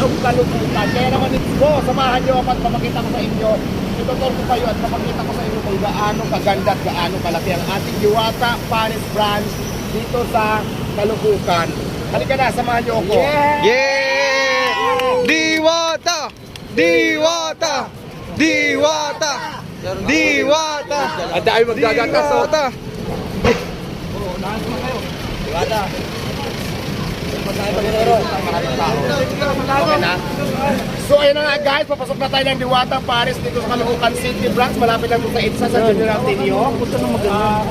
of Caloocan. Kaya naman let's go, samahan nyo ako at papakita ko sa inyo. Itutur ko kayo at papakita ko sa inyo kung gaano kaganda at gaano kalaki ang ating Diwata Paris branch dito sa Caloocan. Halika na, samahan nyo ako. Yeah! Diwata! Diwata! Diwata! Diwata! At dahil magdagatas. Diwata! Diwata. Okay na. So ayun na nga guys, papasok na tayo ng Diwata Paris dito sa Caloocan City branch. Malapit lang po sa EDSA sa Junior Ateneo. Punta nang maganda.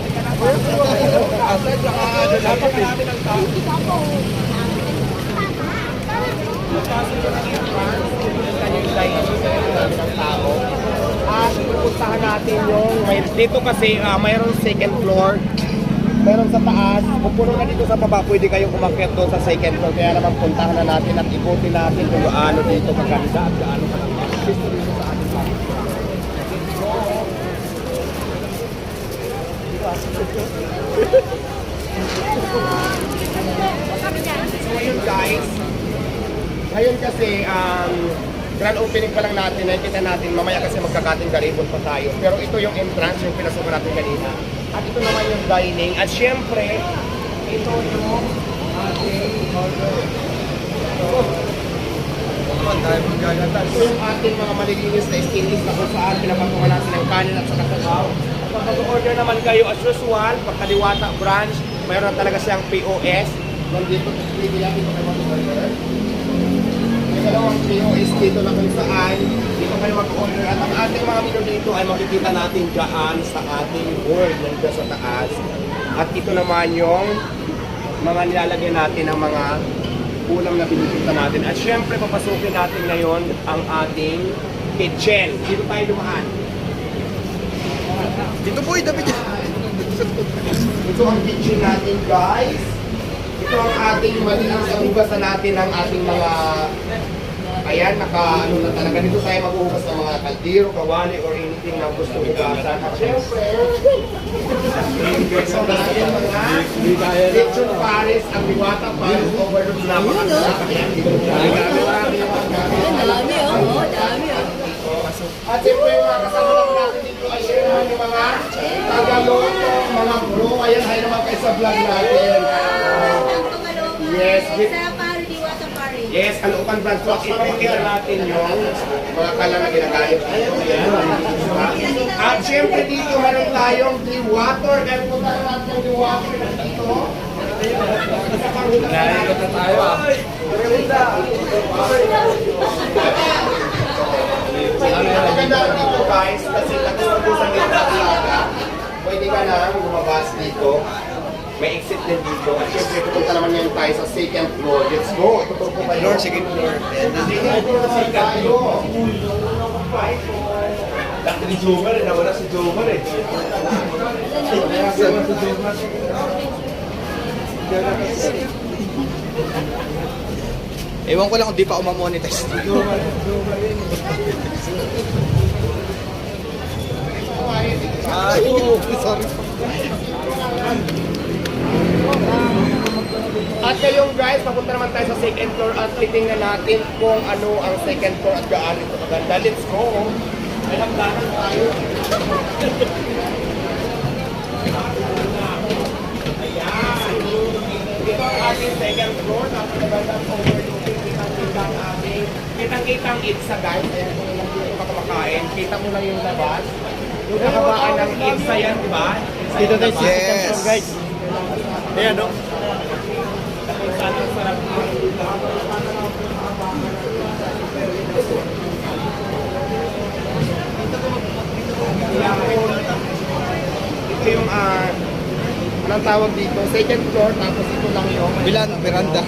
At pupuntahan natin yung dito kasi mayroon second floor. Meron sa taas, pupuno na dito sa baba, pwede kayong umakyat doon sa second floor. Kaya naman puntahan na natin at ikutin natin kung gaano dito maganda at gaano dito sa ating bahay. So ayun guys, ngayon kasi grand opening pa lang natin, nakikita natin mamaya kasi magkakating garibon pa tayo. Pero ito yung entrance, yung pinasukan natin kanina. At ito naman yung dining. At syempre, ito yung ating order. Ito yung ating mga malilinis na stainless na kung saan pinapatungan natin ng kanin at saka sabaw. At pag mag-order naman kayo as usual, pagka-Diwata branch, mayroon na talaga siyang POS. Nandito, pili natin ito kayo mag-order. May dalawang POS dito na kung saan dito kayo mag-order. At ang ating mga menu dito ay makikita natin dyan sa ating board nandito sa taas. At ito naman yung mga nilalagay natin ng mga ulam na binibita natin. At syempre papasukin natin ngayon ang ating kitchen. Dito tayo dumaan. Dito po, David. Ito ang kitchen natin guys. Ito ang ating malinis na hugasan natin ng ating mga ayan, ano na talaga. Dito tayo maghuhugas ng mga kaldero, kawali, or anything na gusto hugasan. At syempre, so natin mga Lechon Paris, ang Diwata Paris, overlook na mga ayan, dito. Dami. At syempre, yung mga kasama naman natin dito ay share naman yung mga Tagaloto, mga bro. Ayan, ay naman kayo sa vlog natin. Yes, yes, Caloocan branch. So, ipapakita natin yung mga kala na ginagamit. At syempre dito, meron tayong Diwata. Kaya punta na natin yung Diwata dito. Nalilot na tayo Ang ganda dito guys, kasi nagsusubusan dito na talaga. Pwede ka lang lumabas dito. May exit din dito. At syempre, pupunta naman ngayon tayo sa second floor. Let's go! Itutur ko kayo. Second floor. Second floor na tayo. Dati ni Jomar eh, nawala si Jomar eh. Ewan ko lang kung di pa ako ma-monetize. Ay, sorry. At ngayong guys, papunta naman tayo sa second floor at titingnan natin kung ano ang second floor at gaano ito maganda. Let's go! May hagdanan tayo. Ayan! Ito ang ating second floor. Napakagandang overlooking. Kitang-kita ang ating kitang-kita ang EDSA guys. Ayan, kung lang dito pa kumakain. Kita mo lang yung labas. Yung kahabaan ng EDSA yan, di ba? Dito tayo sa second floor, guys. Ayan, no? Ito yung anong tawag dito, second floor, tapos ito lang yung Veranda.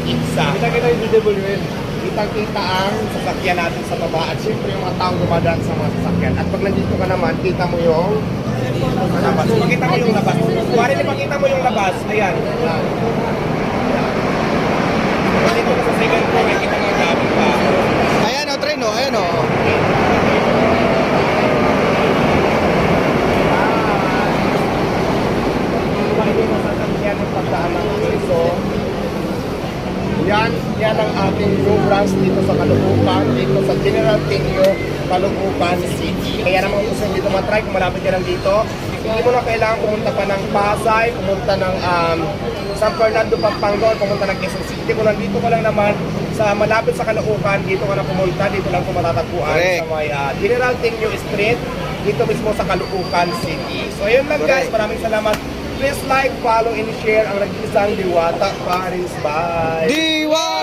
EDSA. Kita yung DWL. Kitang-kita ang sasakyan natin sa baba at syempre yung mga taong dumadaan sa mga sasakyan. At pag nandito ka naman, kita mo yung labas. Pakita mo yung labas. Kuwari na pakita mo yung labas. Ayan. Dito ka sa second floor, makikita mo yung gamit pa. Ayan o, train o. Ayan o. Bakit yung masasakyan yung pagdaan ng piso? Yan yan ang ating new branch dito sa Caloocan, dito sa General Tinio, Caloocan City. Kaya naman kung gusto nyo dito matry, kung malapit ka lang dito, hindi mo na kailangan pumunta pa ng Pasay, pumunta ng San Fernando, Pampanga, or pumunta ng Quezon City. Kung nandito ka lang naman sa malapit sa Caloocan, dito ka na pumunta, dito lang kung matatagpuan Correct. sa may General Tinio Street, dito mismo sa Caloocan City. So ayun lang guys, Correct. maraming salamat. Please like, follow, and share ang nag-isang Diwata Paris. Bye! Diwata!